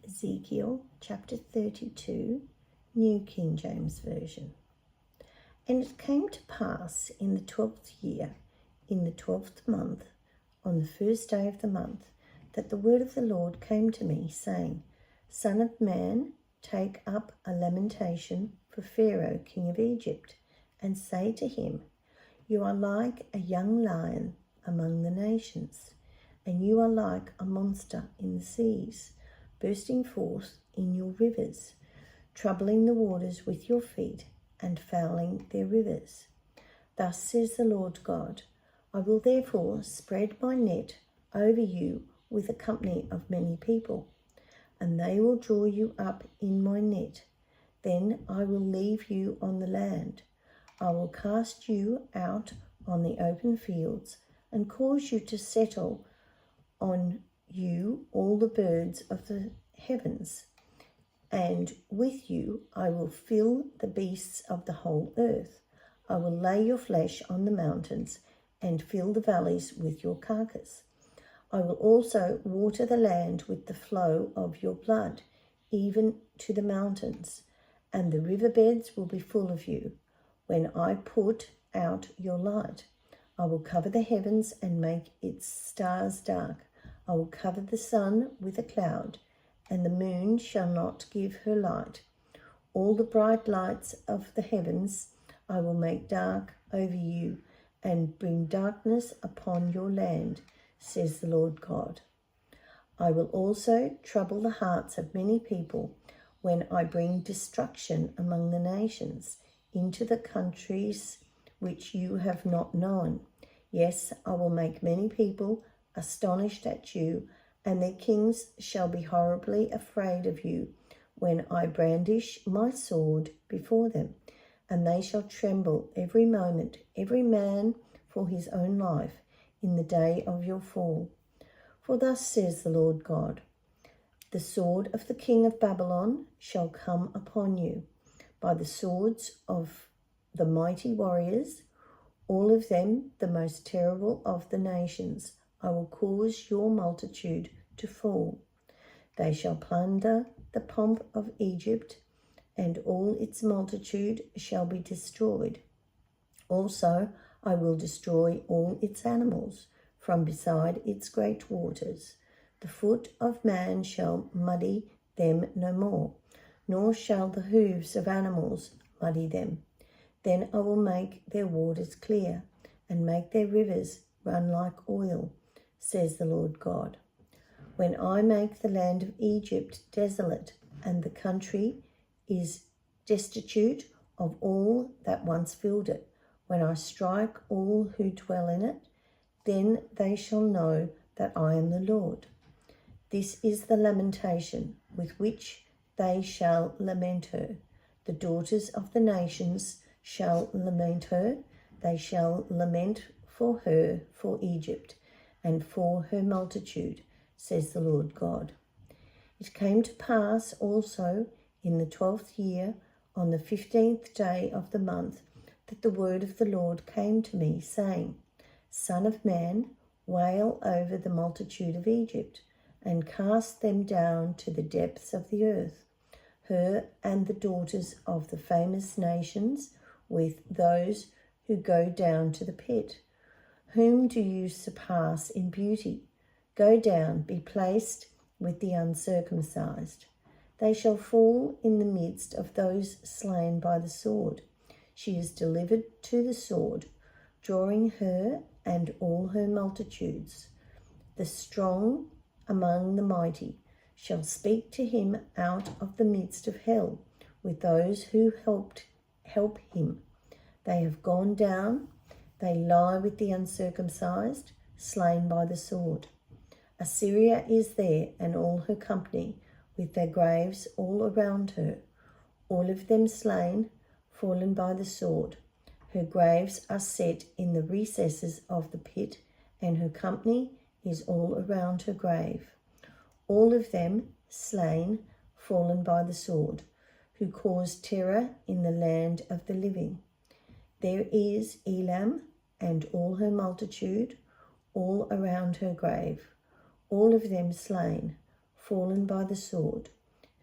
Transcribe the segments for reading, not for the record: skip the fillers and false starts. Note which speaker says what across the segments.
Speaker 1: Ezekiel chapter 32, New King James Version. And it came to pass in the 12th year, in the 12th month, on the first day of the month, that the word of the Lord came to me, saying, Son of man, take up a lamentation for Pharaoh, king of Egypt, and say to him, You are like a young lion among the nations, and you are like a monster in the seas, bursting forth in your rivers, troubling the waters with your feet, and fouling their rivers. Thus says the Lord God, I will therefore spread my net over you with a company of many people, and they will draw you up in my net. Then I will leave you on the land. I will cast you out on the open fields, and cause you to settle on you all the birds of the heavens, and with you I will fill the beasts of the whole earth. I will lay your flesh on the mountains, and fill the valleys with your carcass. I will also water the land with the flow of your blood, even to the mountains, and the riverbeds will be full of you. When I put out your light, I will cover the heavens and make its stars dark. I will cover the sun with a cloud, and the moon shall not give her light. All the bright lights of the heavens I will make dark over you, and bring darkness upon your land, says the Lord God. I will also trouble the hearts of many people when I bring destruction among the nations, into the countries which you have not known. Yes, I will make many people astonished at you, and their kings shall be horribly afraid of you when I brandish my sword before them, and they shall tremble every moment, every man for his own life, in the day of your fall. For thus says the Lord God, the sword of the king of Babylon shall come upon you, by the swords of the mighty warriors, all of them the most terrible of the nations. I will cause your multitude to fall. They shall plunder the pomp of Egypt, and all its multitude shall be destroyed. Also, I will destroy all its animals from beside its great waters. The foot of man shall muddy them no more, nor shall the hooves of animals muddy them. Then I will make their waters clear, and make their rivers run like oil, says the Lord God. When I make the land of Egypt desolate, and the country is destitute of all that once filled it, when I strike all who dwell in it, then they shall know that I am the Lord. This is the lamentation with which they shall lament her. The daughters of the nations shall lament her. They shall lament for her, for Egypt, and for her multitude, says the Lord God. It came to pass also in the 12th year, on the 15th day of the month, that the word of the Lord came to me, saying, Son of man, wail over the multitude of Egypt, and cast them down to the depths of the earth, her and the daughters of the famous nations, with those who go down to the pit. Whom do you surpass in beauty? Go down, be placed with the uncircumcised. They shall fall in the midst of those slain by the sword. She is delivered to the sword, drawing her and all her multitudes. The strong among the mighty shall speak to him out of the midst of hell, with those who help him. They have gone down, they lie with the uncircumcised, slain by the sword. Assyria is there, and all her company, with their graves all around her, all of them slain, fallen by the sword. Her graves are set in the recesses of the pit, and her company is all around her grave. All of them slain, fallen by the sword, who caused terror in the land of the living. There is Elam and all her multitude, all around her grave, all of them slain, fallen by the sword.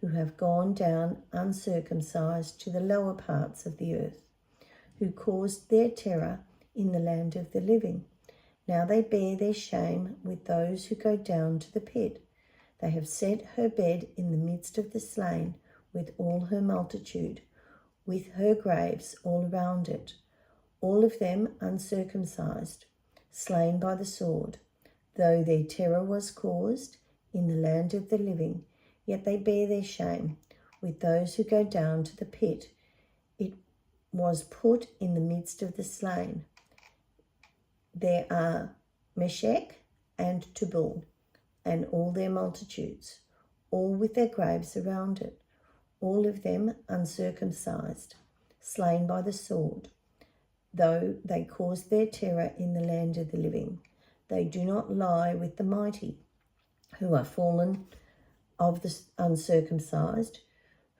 Speaker 1: who have gone down uncircumcised to the lower parts of the earth, who caused their terror in the land of the living. Now they bear their shame with those who go down to the pit. They have set her bed in the midst of the slain, with all her multitude, with her graves all around it, all of them uncircumcised, slain by the sword. Though their terror was caused in the land of the living, yet they bear their shame with those who go down to the pit. It was put in the midst of the slain. There are Meshech and Tubal, and all their multitudes, all with their graves around it, all of them uncircumcised, slain by the sword. Though they caused their terror in the land of the living, they do not lie with the mighty, who are fallen of the uncircumcised,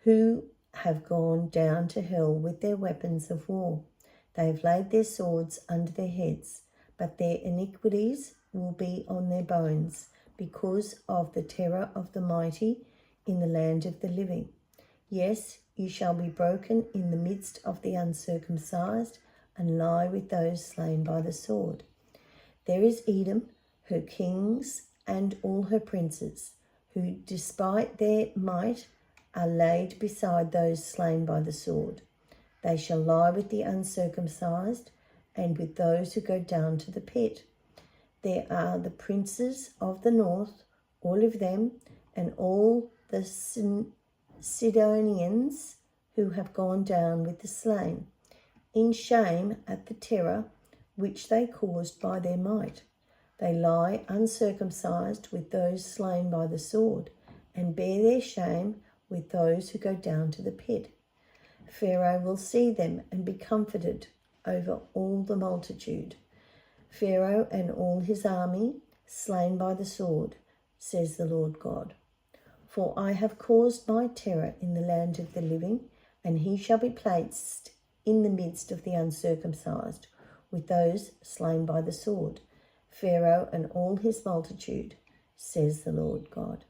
Speaker 1: who have gone down to hell with their weapons of war. They have laid their swords under their heads, but their iniquities will be on their bones, because of the terror of the mighty in the land of the living. Yes, you shall be broken in the midst of the uncircumcised, and lie with those slain by the sword. There is Edom, her kings, and all her princes, who, despite their might, are laid beside those slain by the sword. They shall lie with the uncircumcised, and with those who go down to the pit. There are the princes of the north, all of them, and all the Sidonians who have gone down with the slain, in shame at the terror which they caused by their might. They lie uncircumcised with those slain by the sword, and bear their shame with those who go down to the pit. Pharaoh will see them and be comforted over all the multitude. Pharaoh and all his army slain by the sword, says the Lord God. For I have caused my terror in the land of the living, and he shall be placed in the midst of the uncircumcised, with those slain by the sword. Pharaoh and all his multitude, says the Lord God.